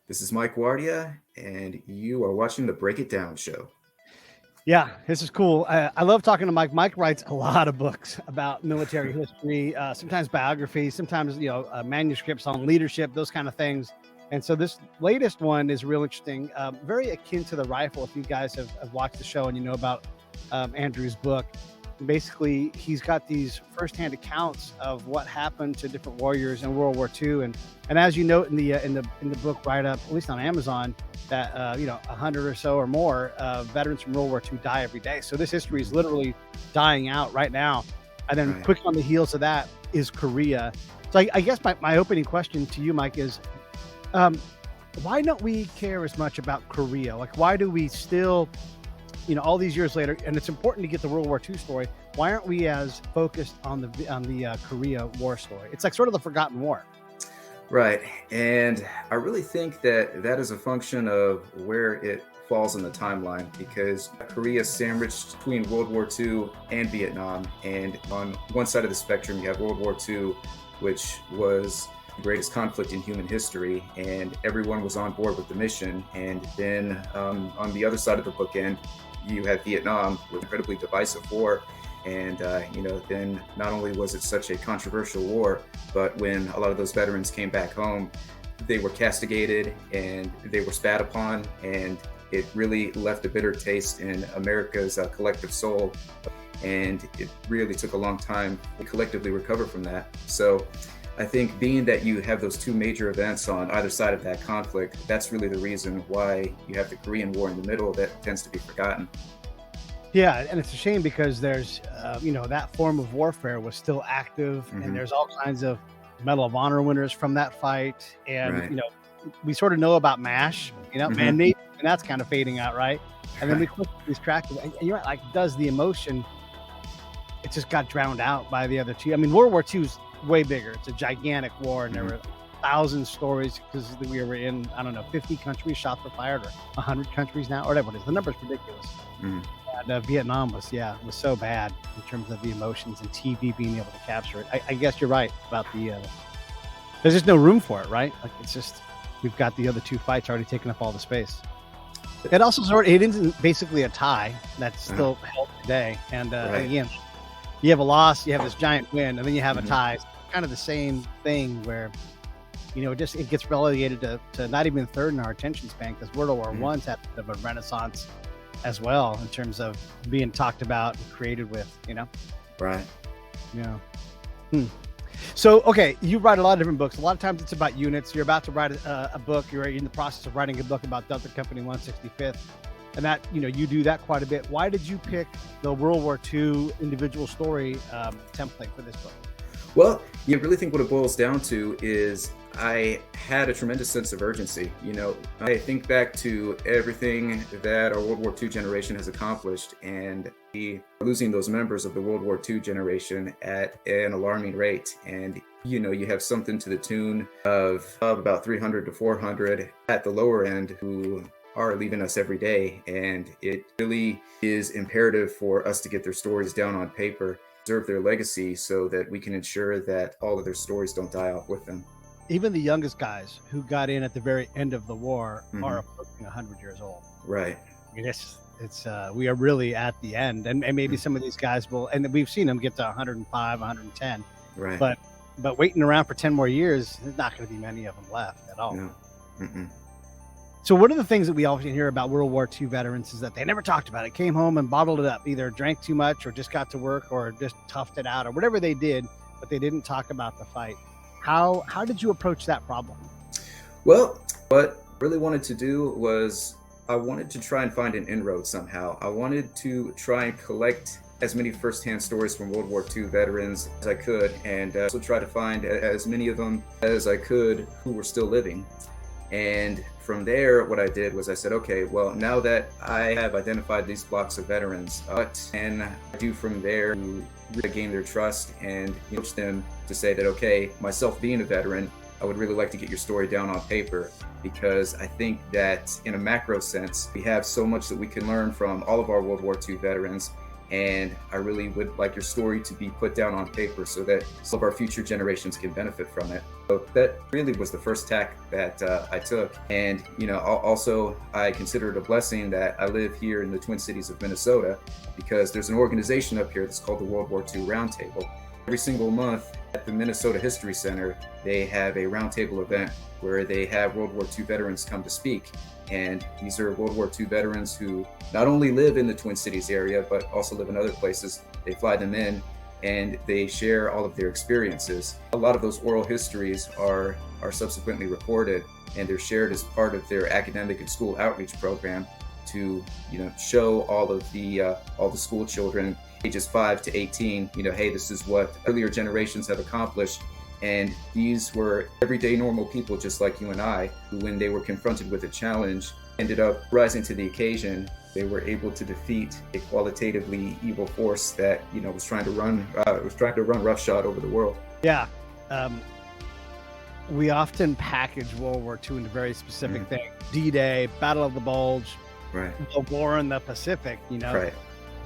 This is Mike Wardia, and you are watching the Break It Down show. Yeah, this is cool. I love talking to Mike. Mike writes a lot of books about military history, sometimes biographies, sometimes manuscripts on leadership, those kind of things. And so this latest one is real interesting, very akin to the rifle. If you guys have watched the show and you know about Andrew's book, basically he's got these firsthand accounts of what happened to different warriors in World War II, and as you note in the book write up, at least on Amazon, that 100 or so or more veterans from World War II die every day. So this history is literally dying out right now. And then Right. quick on the heels of that is Korea. So I guess my opening question to you, Mike, is um, why don't we care as much about Korea? Like, why do we still, all these years later, and it's important to get the World War II story, why aren't we as focused on the Korea War story? It's like sort of the forgotten war. Right. And I really think that that is a function of where it falls in the timeline because Korea is sandwiched between World War II and Vietnam. And on one side of the spectrum, you have World War II, which was the greatest conflict in human history, and everyone was on board with the mission. And then on the other side of the bookend, you had Vietnam, with incredibly divisive war. And, then not only was it such a controversial war, but when a lot of those veterans came back home, they were castigated and they were spat upon. And it really left a bitter taste in America's collective soul. And it really took a long time to collectively recover from that. So I think being that you have those two major events on either side of that conflict, that's really the reason why you have the Korean War in the middle that tends to be forgotten. Yeah, and it's a shame because there's, that form of warfare was still active, and Hmm. there's all kinds of Medal of Honor winners from that fight. And, Right. we sort of know about MASH, Hmm. Man Navy, and that's kind of fading out, right? And then we Right. quickly lose track of it. And you're right, like, does the emotion, it just got drowned out by the other two. I mean, World War II is way bigger. It's a gigantic war, and there Hmm. were 1,000 stories because we were in, I don't know, 50 countries, shots were fired, or 100 countries now, or whatever it is. The number's ridiculous. Hmm. And Vietnam was so bad in terms of the emotions and TV being able to capture it. I guess you're right about there's just no room for it, right? Like, it's just, we've got the other two fights already taking up all the space. It also it isn't basically a tie that's still held today. And Right. again, you have a loss, you have this giant win, and then you have a Mhm. tie. It's kind of the same thing where, it gets relegated to not even third in our attention span, because World War Mhm. One's had a bit of a renaissance as well in terms of being talked about and created with. Right. Yeah. Hmm. So, okay, you write a lot of different books. A lot of times it's about units. You're about to write a book. You're in the process of writing a book about Delta Company 165th. And that, you do that quite a bit. Why did you pick the World War II individual story template for this book? Well, you really think what it boils down to is I had a tremendous sense of urgency. I think back to everything that our World War II generation has accomplished, and losing those members of the World War II generation at an alarming rate. And you have something to the tune of about 300 to 400 at the lower end who are leaving us every day. And it really is imperative for us to get their stories down on paper, preserve their legacy, so that we can ensure that all of their stories don't die off with them. Even the youngest guys who got in at the very end of the war are Hmm. approaching 100 years old. Right. I mean, it's we are really at the end, and maybe Mm. some of these guys will, and we've seen them get to 105, 110, Right. but waiting around for 10 more years, there's not going to be many of them left at all. No. Mm-mm. So one of the things that we often hear about World War II veterans is that they never talked about it, came home and bottled it up, either drank too much or just got to work or just toughed it out or whatever they did, but they didn't talk about the fight. How did you approach that problem? Well, what I really wanted to do was I wanted to try and find an inroad somehow. I wanted to try and collect as many firsthand stories from World War II veterans as I could, and also try to find as many of them as I could who were still living. And from there, what I did was I said, okay, well, now that I have identified these blocks of veterans, what can I do from there to really gain their trust and coach them to say that, okay, myself being a veteran, I would really like to get your story down on paper, because I think that in a macro sense, we have so much that we can learn from all of our World War II veterans. And I really would like your story to be put down on paper so that some of our future generations can benefit from it. So that really was the first tack that I took. And, also I consider it a blessing that I live here in the Twin Cities of Minnesota, because there's an organization up here that's called the World War II Roundtable. Every single month at the Minnesota History Center, they have a roundtable event where they have World War II veterans come to speak. And these are World War II veterans who not only live in the Twin Cities area, but also live in other places. They fly them in and they share all of their experiences. A lot of those oral histories are subsequently recorded, and they're shared as part of their academic and school outreach program to show all the school children ages 5 to 18, hey, this is what earlier generations have accomplished. And these were everyday normal people just like you and I, who, when they were confronted with a challenge, ended up rising to the occasion. They were able to defeat a qualitatively evil force that was trying to run roughshod over the world. Yeah. We often package World War II into very specific things. D-Day, Battle of the Bulge, right? The War in the Pacific, Right.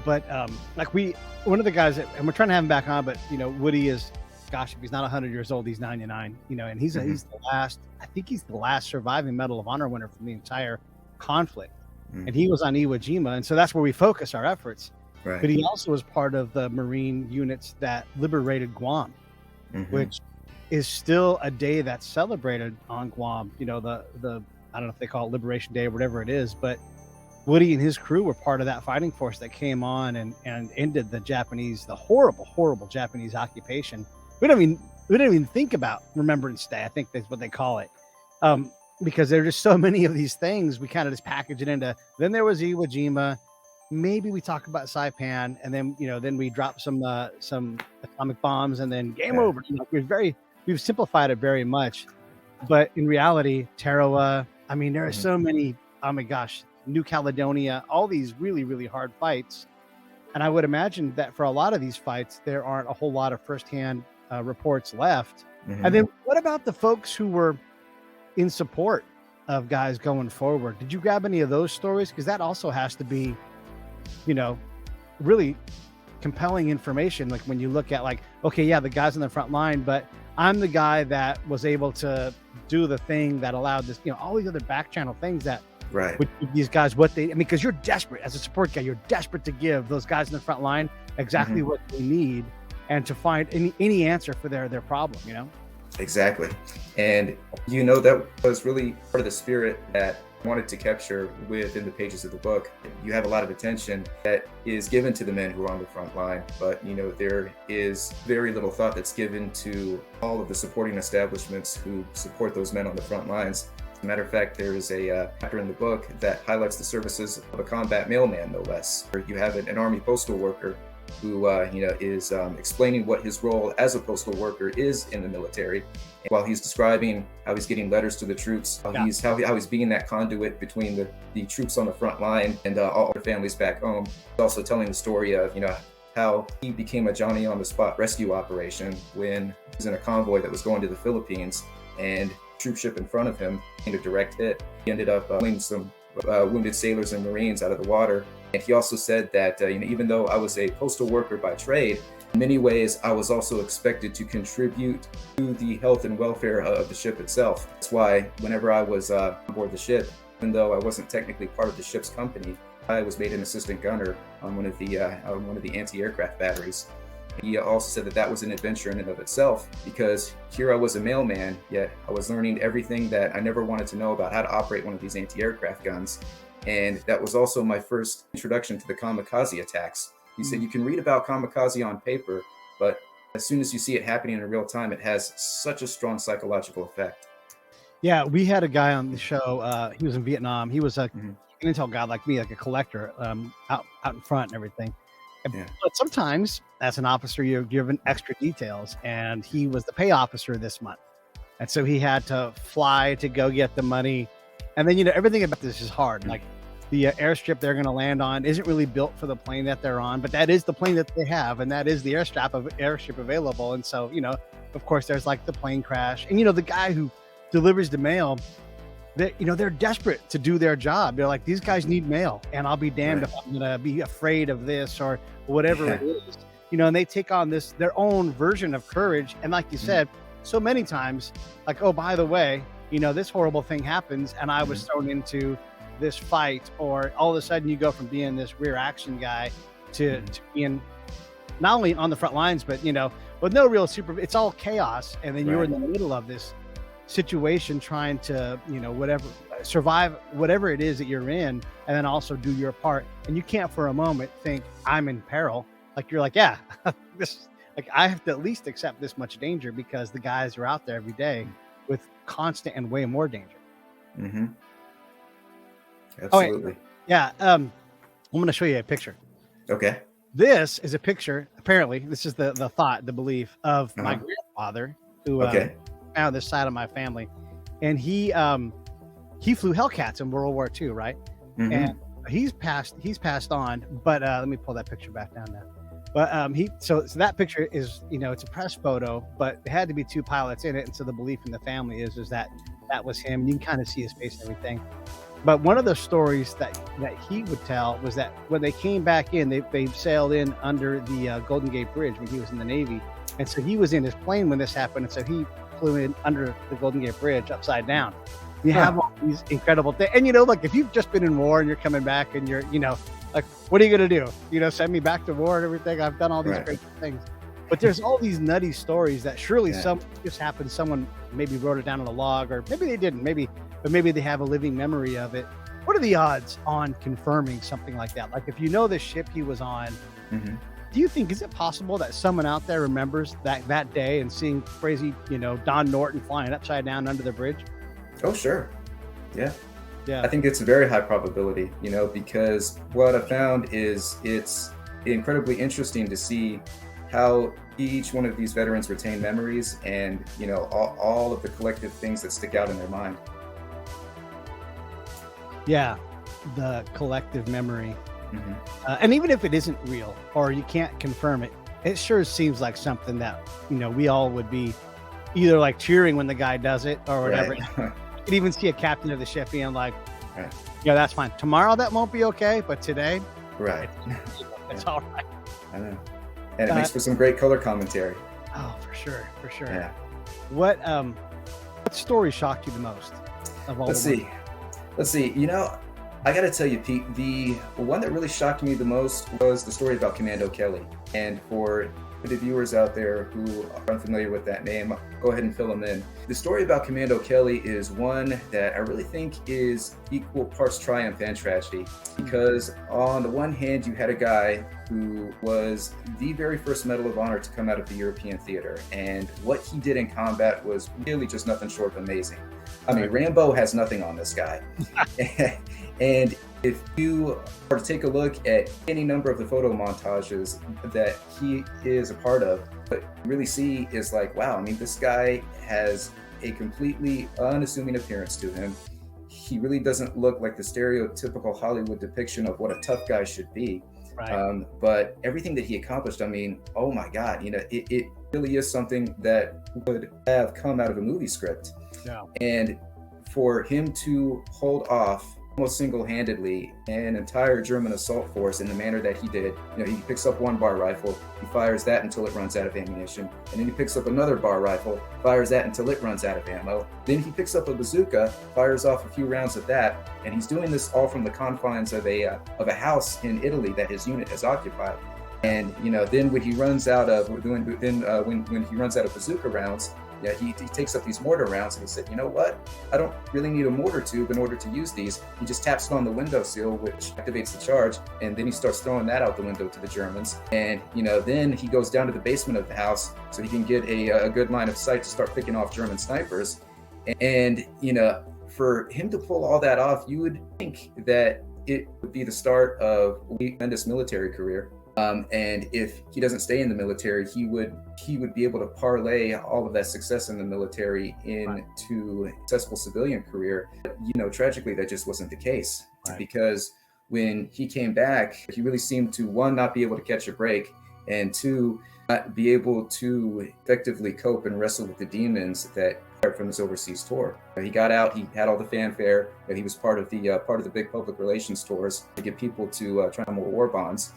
But one of the guys and we're trying to have him back on, but Woody is, gosh, if he's not 100 years old, he's 99, and he's the last, I think he's the last surviving Medal of Honor winner from the entire conflict. And he was on Iwo Jima, and so that's where we focus our efforts. Right. But he also was part of the Marine units that liberated Guam, which is still a day that's celebrated on Guam. The I don't know if they call it Liberation Day or whatever it is, but Woody and his crew were part of that fighting force that came on and ended the horrible Japanese occupation. We don't even think about Remembrance Day. I think that's what they call it. Because there are just so many of these things, we kind of just package it into. Then there was Iwo Jima. Maybe we talk about Saipan, and then then we drop some atomic bombs, and then game over. We've simplified it very much, but in reality, Tarawa. I mean, there are so many. Oh my gosh, New Caledonia, all these really, really hard fights, and I would imagine that for a lot of these fights, there aren't a whole lot of firsthand reports left. And then what about the folks who were in support of guys going forward? Did you grab any of those stories? Because that also has to be, really compelling information. Like when you look at okay, yeah, the guys on the front line, but I'm the guy that was able to do the thing that allowed this, all these other back channel things that would give these guys because you're desperate as a support guy. You're desperate to give those guys in the front line exactly what they need and to find any answer for their problem, Exactly. And that was really part of the spirit that I wanted to capture within the pages of the book. You have a lot of attention that is given to the men who are on the front line, but there is very little thought that's given to all of the supporting establishments who support those men on the front lines. As a matter of fact, there is a chapter in the book that highlights the services of a combat mailman, no less. Where you have an Army postal worker who is explaining what his role as a postal worker is in the military, while he's describing how he's getting letters to the troops, how he's being that conduit between the troops on the front line and all their families back home. He's also telling the story of how he became a Johnny on the spot rescue operation when he was in a convoy that was going to the Philippines, and troop ship in front of him in a direct hit. He ended up pulling some wounded sailors and Marines out of the water. And he also said that even though I was a postal worker by trade, in many ways I was also expected to contribute to the health and welfare of the ship itself. That's why whenever I was on board the ship, even though I wasn't technically part of the ship's company, I was made an assistant gunner on one of the anti-aircraft batteries. He also said that was an adventure in and of itself, because here I was a mailman, yet I was learning everything that I never wanted to know about how to operate one of these anti-aircraft guns. And that was also my first introduction to the kamikaze attacks. He said you can read about kamikaze on paper, but as soon as you see it happening in real time, it has such a strong psychological effect. Yeah, we had a guy on the show. He was in Vietnam. He was an intel guy like me, like a collector, out in front and everything. But sometimes, as an officer, you're given extra details, and he was the pay officer this month, and so he had to fly to go get the money. And then everything about this is hard. Like the airstrip they're going to land on isn't really built for the plane that they're on, but that is the plane that they have, and that is the airstrip available. And so of course, there's like the plane crash, and the guy who delivers the mail, they're desperate to do their job. They're like, these guys need mail, and I'll be damned Right. if I'm gonna be afraid of this or whatever Yeah. it is. And they take on their own version of courage. And like you Mhm. said, so many times, like, oh, by the way, this horrible thing happens, and I was Mhm. thrown into this fight, or all of a sudden you go from being this rear action guy to Mhm. being not only on the front lines, but with no real it's all chaos, and then you're Right. in the middle of this situation trying to whatever survive whatever it is that you're in, and then also do your part, and you can't for a moment think I'm in peril. Like, you're like, yeah, this, like, I have to at least accept this much danger because the guys are out there every day with constant and way more danger. Mhm. Oh wait, Absolutely. yeah, I'm going to show you a picture. Okay. This is a picture, apparently this is the thought, the belief of my Uh-huh. grandfather, who Okay. found this side of my family, and he flew Hellcats in World War II, right? And Mhm. he's passed on, but let me pull that picture back down now. But so that picture is, it's a press photo, but it had to be two pilots in it, and so the belief in the family is that that was him. You can kind of see his face and everything. But one of the stories that he would tell was that when they came back in, they sailed in under the Golden Gate Bridge when he was in the Navy, and so he was in his plane when this happened, and so he flew in under the Golden Gate Bridge upside down. You Huh. have all these incredible things, and like, if you've just been in war and you're coming back, and you're like, what are you gonna do? Send me back to war and everything. I've done all these Right. great things, but there's all these nutty stories that surely Yeah. some just happened. Someone maybe wrote it down on a log, or maybe they didn't. But maybe they have a living memory of it. What are the odds on confirming something like that? Like, if the ship he was on, Mhm. do you think, is it possible that someone out there remembers that day and seeing crazy, Don Norton flying upside down under the bridge? Oh, sure. Yeah. Yeah. I think it's a very high probability, because what I found is it's incredibly interesting to see how each one of these veterans retain memories and, all of the collective things that stick out in their mind. Yeah. The collective memory. Mhm. And even if it isn't real, or you can't confirm it, it sure seems like something that, we all would be either like cheering when the guy does it or whatever. Right. You could even see a captain of the ship being like, Right. yeah, that's fine. Tomorrow that won't be okay, but today Right. it's Yeah. all right. I know. And it Uh, makes for some great color commentary. Oh, for sure, for sure. Yeah. What story shocked you the most of all? Let's the ones? see. Let's see. I got to tell you, Pete, the one that really shocked me the most was the story about Commando Kelly. And for the viewers out there who are unfamiliar with that name, go ahead and fill them in. The story about Commando Kelly is one that I really think is equal parts triumph and tragedy. Because on the one hand, you had a guy who was the very first Medal of Honor to come out of the European theater. And what he did in combat was really just nothing short of amazing. I mean, Rambo has nothing on this guy. And if you are to take a look at any number of the photo montages that he is a part of, what you really see is like, wow, I mean, this guy has a completely unassuming appearance to him. He really doesn't look like the stereotypical Hollywood depiction of what a tough guy should be. Right. But everything that he accomplished, I mean, oh my God, it really is something that would have come out of a movie script. Yeah. And for him to hold off almost single-handedly an entire German assault force in the manner that he did, he picks up one bar rifle, he fires that until it runs out of ammunition, and then he picks up another bar rifle, fires that until it runs out of ammo, then he picks up a bazooka, fires off a few rounds of that, and he's doing this all from the confines of a house in Italy that his unit has occupied. And then when he runs out of when he runs out of bazooka rounds, yeah, he takes up these mortar rounds, and he said, you know what? I don't really need a mortar tube in order to use these. He just taps it on the windowsill, which activates the charge, and then he starts throwing that out the window to the Germans. And then he goes down to the basement of the house so he can get a good line of sight to start picking off German snipers. And for him to pull all that off, you would think that it would be the start of a tremendous military career. And if he doesn't stay in the military, he would be able to parlay all of that success in the military into a successful civilian career. But, tragically, that just wasn't the case. Because when he came back, he really seemed to, one, not be able to catch a break, and two, not be able to effectively cope and wrestle with the demons that from his overseas tour. He got out, he had all the fanfare, and he was part of the big public relations tours to get people to try more war bonds.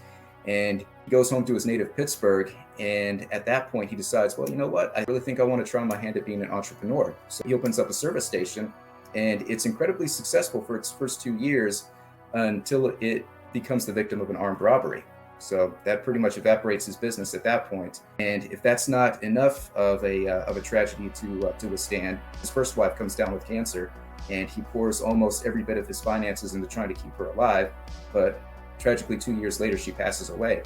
And he goes home to his native Pittsburgh, and at that point he decides, well, you know what, I really think I want to try my hand at being an entrepreneur. So he opens up a service station, and it's incredibly successful for its first 2 years until it becomes the victim of an armed robbery. So that pretty much evaporates his business at that point. And if that's not enough of a tragedy to withstand, his first wife comes down with cancer, and he pours almost every bit of his finances into trying to keep her alive. But tragically, 2 years later, she passes away.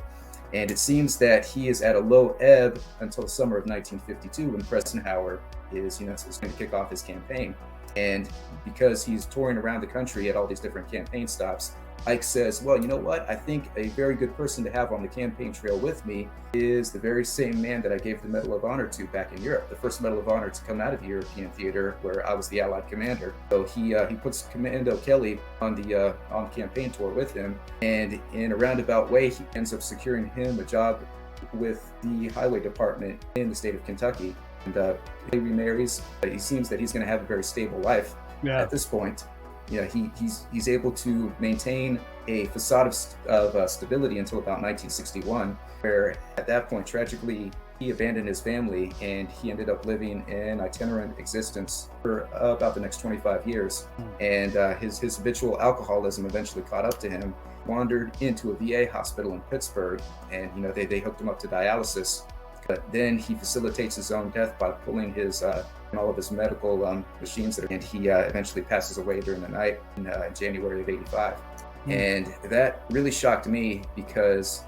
And it seems that he is at a low ebb until the summer of 1952, when Eisenhower is going to kick off his campaign. And because he's touring around the country at all these different campaign stops, Ike says, well, you know what? I think a very good person to have on the campaign trail with me is the very same man that I gave the Medal of Honor to back in Europe, the first Medal of Honor to come out of European theater, where I was the Allied commander. So he puts Commando Kelly on the campaign tour with him, and in a roundabout way, he ends up securing him a job with the highway department in the state of Kentucky. And he remarries. He seems that he's going to have a very stable life at this point. He's able to maintain a facade of stability until about 1961, where at that point, tragically, he abandoned his family and he ended up living an itinerant existence for about the next 25 years. And his habitual alcoholism eventually caught up to him. Wandered into a VA hospital in Pittsburgh, and they hooked him up to dialysis. But then he facilitates his own death by pulling his all of his medical machines, and he eventually passes away during the night in January of '85. And that really shocked me because,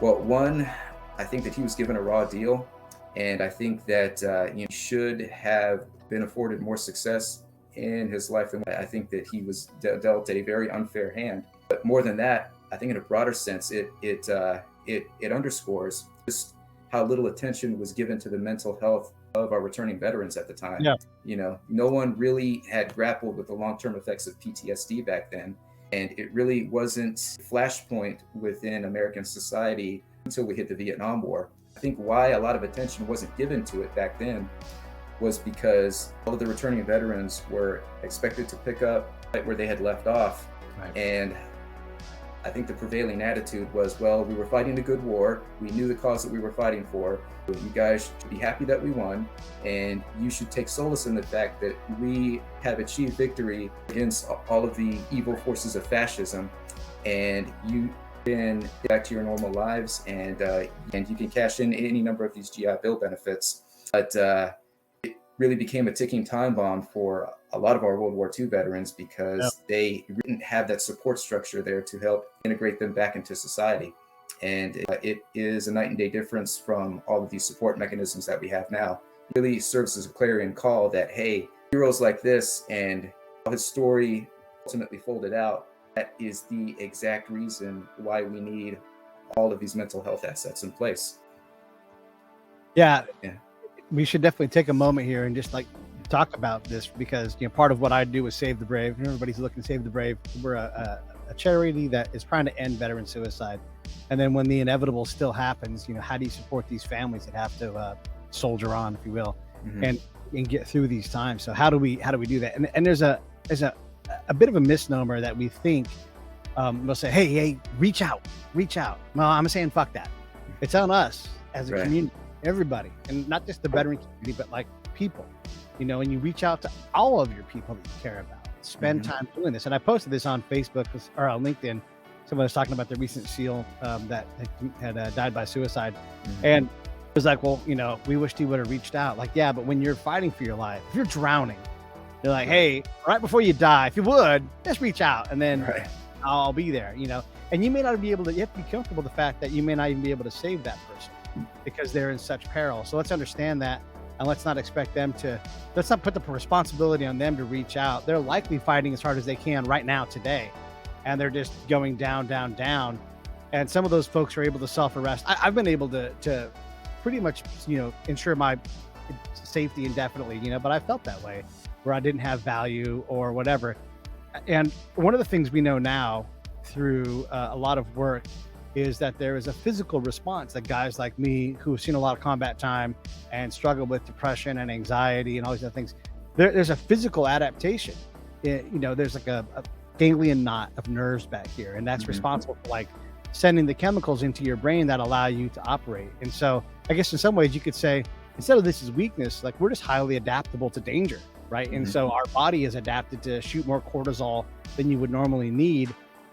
well, one, I think that he was given a raw deal, and I think that he should have been afforded more success in his life. And I think that he was dealt a very unfair hand. But more than that, I think in a broader sense, it underscores just how little attention was given to the mental health of our returning veterans at the time. No one really had grappled with the long-term effects of PTSD back then, and it really wasn't a flashpoint within American society until we hit the Vietnam War. I think why a lot of attention wasn't given to it back then was because all of the returning veterans were expected to pick up right where they had left off. And I think the prevailing attitude was, well, we were fighting a good war. We knew the cause that we were fighting for. You guys should be happy that we won. And you should take solace in the fact that we have achieved victory against all of the evil forces of fascism. And you can get back to your normal lives, and you can cash in any number of these GI Bill benefits. But it really became a ticking time bomb for a lot of our World War II veterans because they didn't have that support structure there to help integrate them back into society. And it is a night and day difference from all of these support mechanisms that we have now. It really serves as a clarion call that, hey, heroes like this and how his story ultimately folded out, that is the exact reason why we need all of these mental health assets in place. Yeah. We should definitely take a moment here and just talk about this, because part of what I do is Save the Brave. Everybody's looking to Save the Brave. We're a charity that is trying to end veteran suicide. And then when the inevitable still happens, how do you support these families that have to soldier on, if you will, and get through these times? So how do we do that? And there's a bit of a misnomer that we think we'll say, hey, reach out. Well, I'm saying fuck that. It's on us as a community, everybody, and not just the veteran community, but people. And you reach out to all of your people that you care about. Spend time doing this. And I posted this on Facebook or on LinkedIn. Someone was talking about the recent SEAL that had died by suicide. And it was like, well, we wished he would have reached out. Yeah, but when you're fighting for your life, if you're drowning, you're like, hey, right before you die, if you would, just reach out, and then I'll be there, And you may not be able to, you have to be comfortable with the fact that you may not even be able to save that person because they're in such peril. So let's understand that. And let's not put the responsibility on them to reach out. They're likely fighting as hard as they can right now today. And they're just going down, down, down. And some of those folks are able to self-arrest. I've been able to pretty much, ensure my safety indefinitely, but I felt that way where I didn't have value or whatever. And one of the things we know now through a lot of work is that there is a physical response that guys like me who have seen a lot of combat time and struggle with depression and anxiety and all these other things, there's a physical adaptation. There's like a ganglion knot of nerves back here, and that's responsible for like sending the chemicals into your brain that allow you to operate. And so I guess in some ways you could say, instead of this is weakness, like we're just highly adaptable to danger, right? And so our body is adapted to shoot more cortisol than you would normally need,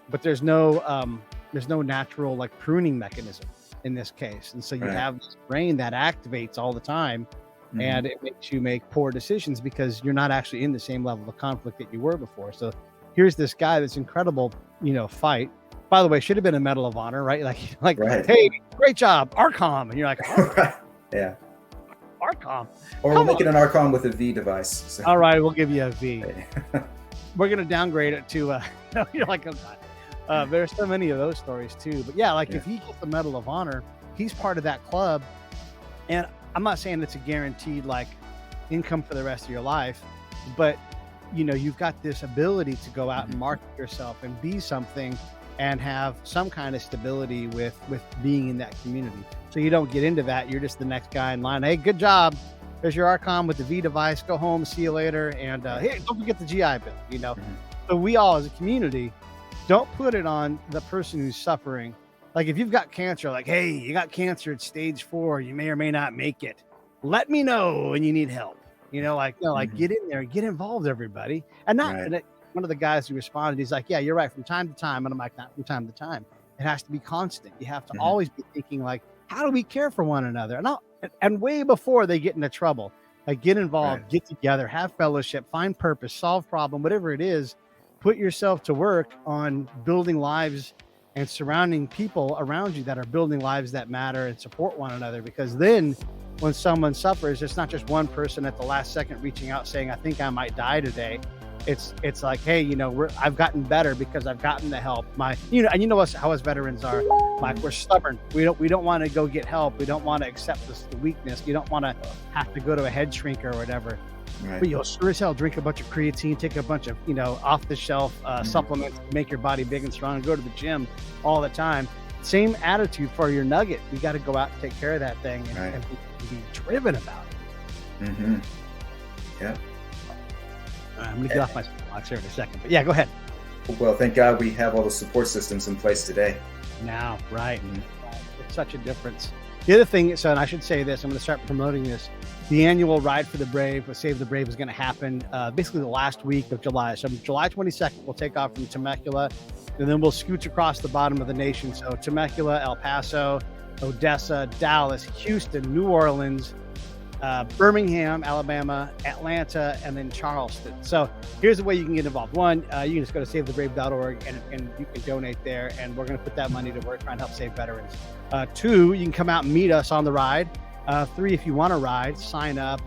but there's no natural like pruning mechanism in this case. And so you have this brain that activates all the time, and it makes you make poor decisions because you're not actually in the same level of conflict that you were before. So here's this guy, this incredible, fight. By the way, should have been a Medal of Honor, right? Like, hey, great job, Archon. And you're like, yeah. Archon. Or we'll make it an Archon with a V device. So. All right, we'll give you a V. We're going to downgrade it to, you're like, oh God. There's so many of those stories too. But yeah, if he gets the Medal of Honor, he's part of that club. And I'm not saying it's a guaranteed like income for the rest of your life, but you've got this ability to go out and market yourself and be something and have some kind of stability with being in that community. So you don't get into that. You're just the next guy in line. Hey, good job. There's your Archon with the V device. Go home. See you later. And hey, don't forget the GI Bill, So we all as a community, don't put it on the person who's suffering. Like if you've got cancer, like, hey, you got cancer at stage 4, you may or may not make it. Let me know when you need help. Get in there, get involved, everybody. And one of the guys who responded, he's like, yeah, you're right, from time to time. And I'm like, not from time to time. It has to be constant. You have to always be thinking like, how do we care for one another? And way before they get into trouble, like get involved, get together, have fellowship, find purpose, solve problem, whatever it is, put yourself to work on building lives and surrounding people around you that are building lives that matter and support one another. Because then when someone suffers, it's not just one person at the last second reaching out saying, I think I might die today. It's like, hey, I've gotten better because I've gotten the help. How us veterans are, Mike, we're stubborn. We don't want to go get help. We don't want to accept the weakness. You don't want to have to go to a head shrinker or whatever. Right. But you'll sure as hell drink a bunch of creatine, take a bunch of off the shelf supplements to make your body big and strong, and go to the gym all the time. Same attitude for your nugget. You got to go out and take care of that thing and be driven about it. Yeah. I'm going to get off my soapbox here in a second, but yeah, go ahead. Well, thank God we have all the support systems in place today. Now, right. It's such a difference. The other thing, and I should say this, I'm going to start promoting this. The annual Ride for the Brave with Save the Brave is going to happen basically the last week of July. So July 22nd, we'll take off from Temecula, and then we'll scooch across the bottom of the nation. So Temecula, El Paso, Odessa, Dallas, Houston, New Orleans, Birmingham, Alabama, Atlanta, and then Charleston. So here's the way you can get involved. One, you can just go to savethebrave.org and you can donate there, and we're going to put that money to work trying to help save veterans. 2, you can come out and meet us on the ride. 3, if you want to ride, sign up.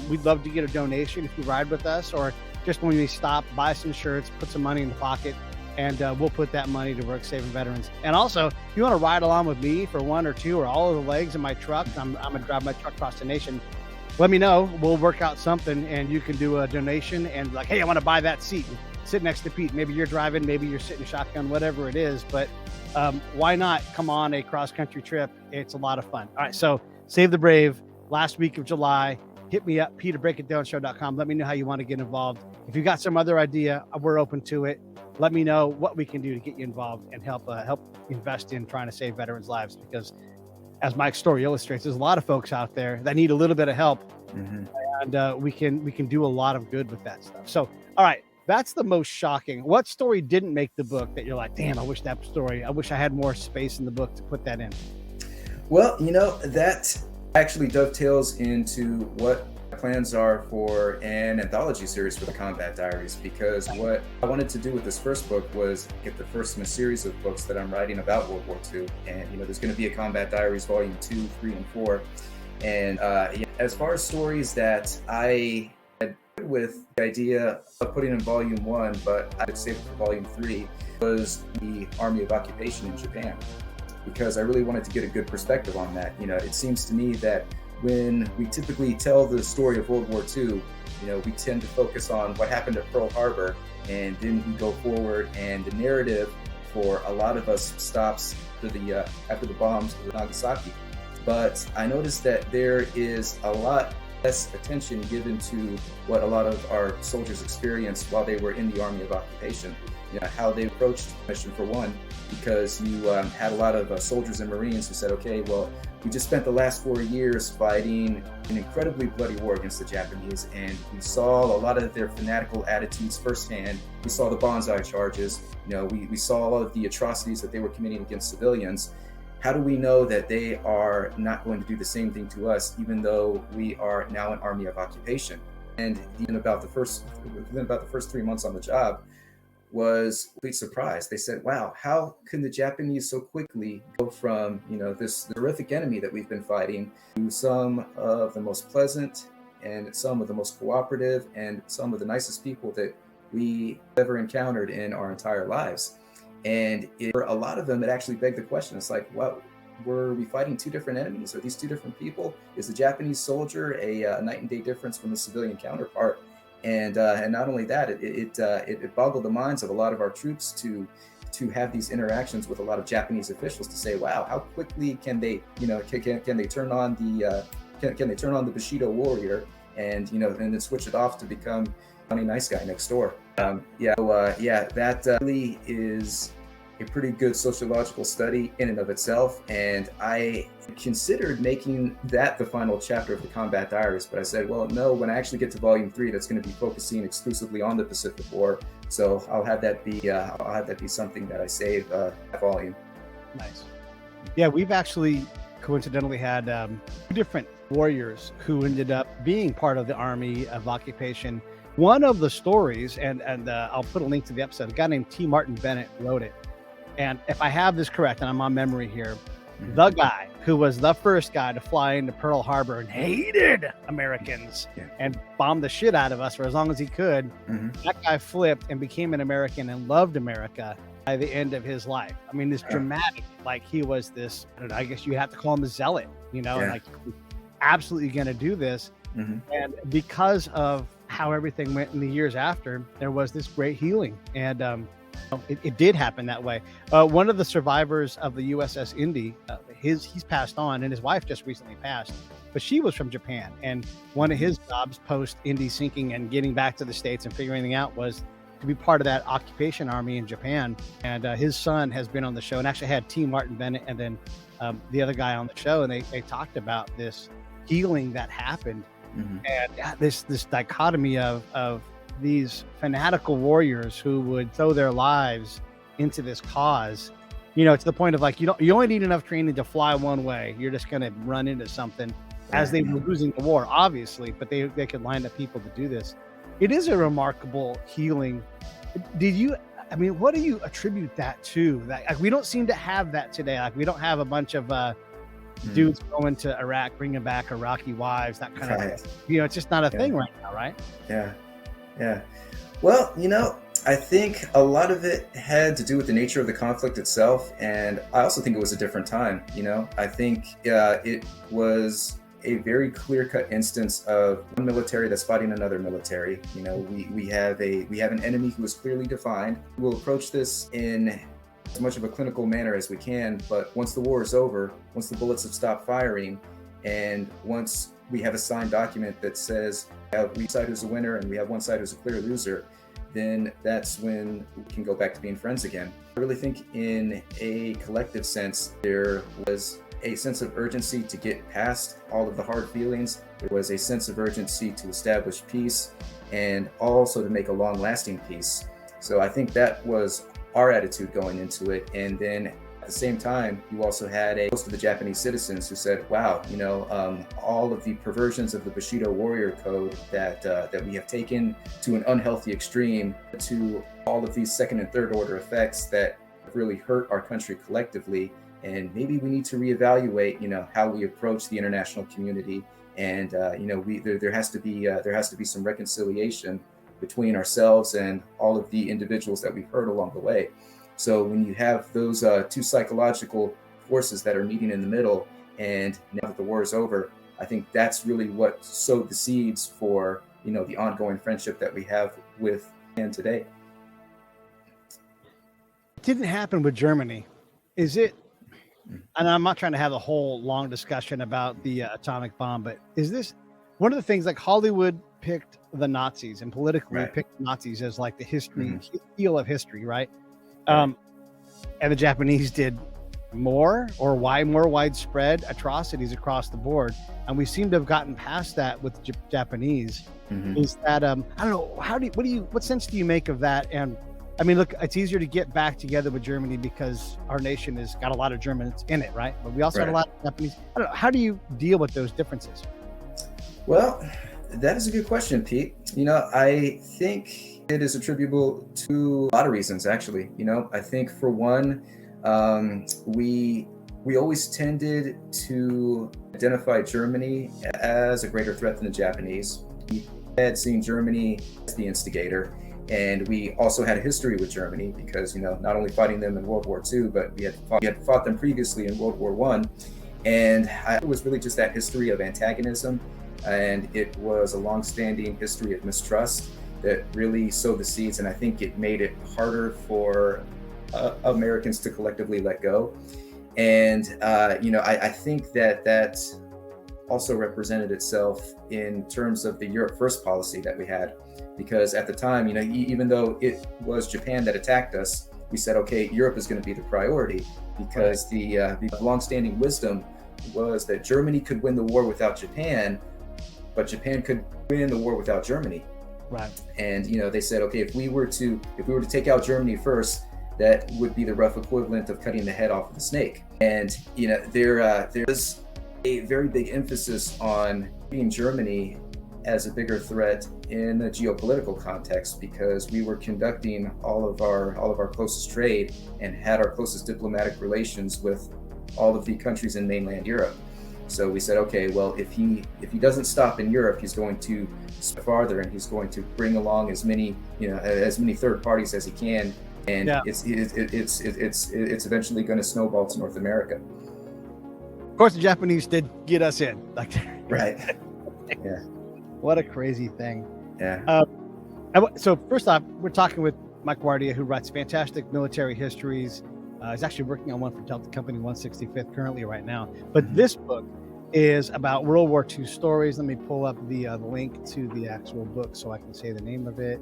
We'd love to get a donation if you ride with us, or just when we stop, buy some shirts, put some money in the pocket, and we'll put that money to work saving veterans. And also, if you want to ride along with me for 1 or 2 or all of the legs in my truck, I'm going to drive my truck across the nation. Let me know. We'll work out something, and you can do a donation and like, hey, I want to buy that seat. Sit next to Pete. Maybe you're driving, maybe you're sitting shotgun, whatever it is. But why not come on a cross-country trip? It's a lot of fun. All right, so Save the Brave, last week of July. Hit me up, peterbreakitdownshow.com. Let me know how you want to get involved. If you got some other idea, we're open to it. Let me know what we can do to get you involved and help invest in trying to save veterans' lives, because as Mike's story illustrates, there's a lot of folks out there that need a little bit of help, and we can do a lot of good with that stuff. So, all right, that's the most shocking. What story didn't make the book that you're like, damn, I wish I had more space in the book to put that in? Well, that actually dovetails into what my plans are for an anthology series for the Combat Diaries, because what I wanted to do with this first book was get the first in a series of books that I'm writing about World War II. And, there's going to be a Combat Diaries Volume 2, 3, and 4. And as far as stories that I had with the idea of putting in Volume 1, but I would save it for Volume 3, was the Army of Occupation in Japan, because I really wanted to get a good perspective on that. It seems to me that when we typically tell the story of World War II, we tend to focus on what happened at Pearl Harbor, and then we go forward, and the narrative for a lot of us stops after the bombs of Nagasaki. But I noticed that there is a lot less attention given to what a lot of our soldiers experienced while they were in the Army of Occupation. You know, how they approached mission, for one, because you had a lot of soldiers and Marines who said, okay, well, we just spent the last 4 years fighting an incredibly bloody war against the Japanese, and we saw a lot of their fanatical attitudes firsthand. We saw the banzai charges. You know, we saw all of the atrocities that they were committing against civilians. How do we know that they are not going to do the same thing to us, even though we are now an Army of Occupation? And within about the first 3 months on the job, was a complete surprise. They said, wow, how can the Japanese so quickly go from, you know, this horrific enemy that we've been fighting to some of the most pleasant and some of the most cooperative and some of the nicest people that we ever encountered in our entire lives? And for a lot of them, it actually begged the question. It's like, what, were we fighting two different enemies? Are these two different people? Is the Japanese soldier a night and day difference from the civilian counterpart? And not only that, it boggled the minds of a lot of our troops to have these interactions with a lot of Japanese officials to say, wow, how quickly can they, you know, can they turn on the can they turn on the Bushido warrior and, you know, and then switch it off to become funny nice guy next door. That really is a pretty good sociological study in and of itself. And I considered making that the final chapter of the Combat Diaries, but I said, well, no, when I actually get to volume 3, that's going to be focusing exclusively on the Pacific War. So I'll have that be something that I save that volume. Nice. Yeah, we've actually coincidentally had 2 different warriors who ended up being part of the Army of Occupation. One of the stories, and I'll put a link to the episode, a guy named T. Martin Bennett wrote it. And if I have this correct, and I'm on memory here, the guy who was the first guy to fly into Pearl Harbor and hated Americans and bombed the shit out of us for as long as he could, that guy flipped and became an American and loved America by the end of his life. I mean, this dramatic, like he was this, I don't know, I guess you have to call him a zealot, you know, and like absolutely going to do this. And because of how everything went in the years after, there was this great healing. And it did happen that way. One of the survivors of the USS Indy, he's passed on, and his wife just recently passed, but she was from Japan. And one of his jobs post Indy sinking and getting back to the States and figuring everything out was to be part of that occupation army in Japan. And his son has been on the show and actually had T. Martin Bennett and then the other guy on the show. And they talked about this healing that happened. And this dichotomy of these fanatical warriors who would throw their lives into this cause, you know, to the point of like, you only need enough training to fly one way. You're just going to run into something as they were losing the war, obviously, but they could line up people to do this. It is a remarkable healing. What do you attribute that to? Like, we don't seem to have that today. Like, we don't have a bunch of dudes going to Iraq, bringing back Iraqi wives, that kind of thing. You know, it's just not a thing right now, right? Yeah. Well, you know, I think a lot of it had to do with the nature of the conflict itself. And I also think it was a different time. You know, I think it was a very clear-cut instance of one military that's fighting another military. You know, we have an enemy who is clearly defined. We'll approach this in as much of a clinical manner as we can, but once the war is over, once the bullets have stopped firing, and once we have a signed document that says we have one side who's a winner and we have one side who's a clear loser, then that's when we can go back to being friends again. I really think in a collective sense, there was a sense of urgency to get past all of the hard feelings. There was a sense of urgency to establish peace and also to make a long-lasting peace. So I think that was our attitude going into it. And then at the same time, you also had a host of the Japanese citizens who said, wow, you know, all of the perversions of the Bushido warrior code that we have taken to an unhealthy extreme, to all of these second and third order effects that have really hurt our country collectively. And maybe we need to reevaluate, you know, how we approach the international community. And, you know, there has to be some reconciliation between ourselves and all of the individuals that we've hurt along the way. So when you have those two psychological forces that are meeting in the middle, and now that the war is over, I think that's really what sowed the seeds for, you know, the ongoing friendship that we have with Japan today. didn't happen with Germany. Is it? And I'm not trying to have a whole long discussion about the atomic bomb, but is this one of the things, like Hollywood picked the Nazis and politically Right. picked Nazis as like the history, Mhm. heel of history, right? Right. And the Japanese did more widespread atrocities across the board, and we seem to have gotten past that with Japanese. Mhm. Is that I don't know, what sense do you make of that? And I mean, look, it's easier to get back together with Germany because our nation has got a lot of Germans in it, right? But we also had a Right. lot of Japanese. I don't know, how do you deal with those differences? Well, that is a good question, Pete. I think it is attributable to a lot of reasons, actually. I think for one, we always tended to identify Germany as a greater threat than the Japanese. We had seen Germany as the instigator, and we also had a history with Germany because not only fighting them in World War II, but we had fought them previously in World War One, and it was really just that history of antagonism, and it was a long-standing history of mistrust that really sowed the seeds, and I think it made it harder for Americans to collectively let go. And I think that also represented itself in terms of the Europe First policy that we had, because at the time, even though it was Japan that attacked us, we said, okay, Europe is going to be the priority, because the longstanding wisdom was that Germany could win the war without Japan, but Japan could win the war without Germany. Right. And they said, okay, if we were to take out Germany first, that would be the rough equivalent of cutting the head off of the snake. And there's a very big emphasis on being Germany as a bigger threat in a geopolitical context, because we were conducting all of our closest trade and had our closest diplomatic relations with all of the countries in mainland Europe. So we said, okay, well, if he doesn't stop in Europe, he's going to spread farther, and he's going to bring along as many third parties as he can, and it's eventually going to snowball to North America. Of course, the Japanese did get us in, like, right? Yeah. What a crazy thing. Yeah. So first off, we're talking with Mike Guardia, who writes fantastic military histories. He's actually working on one for Delta Company 165th currently right now. But this book is about World War II stories. Let me pull up the link to the actual book so I can say the name of it.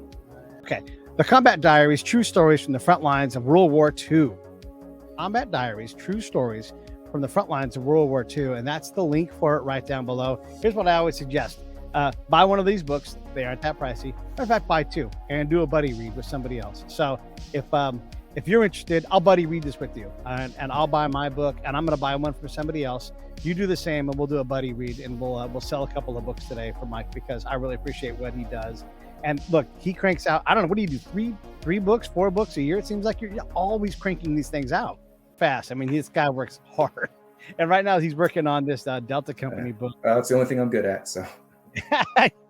Okay. The Combat Diaries, True Stories from the Front Lines of World War II. Combat Diaries, True Stories from the Front Lines of World War II. And that's the link for it right down below. Here's what I always suggest. Buy one of these books. They aren't that pricey. In fact, buy two and do a buddy read with somebody else. So if you're interested, I'll buddy read this with you, and I'll buy my book, and I'm going to buy one for somebody else. You do the same, and we'll do a buddy read, and we'll sell a couple of books today for Mike, because I really appreciate what he does. And look, he cranks out, I don't know, what do you do? Three books, 4 books a year? It seems like you're always cranking these things out fast. I mean, this guy works hard. And right now he's working on this Delta Company book. That's the only thing I'm good at. So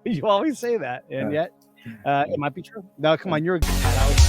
you always say that, and yet it might be true. No, come on, you're a good guy.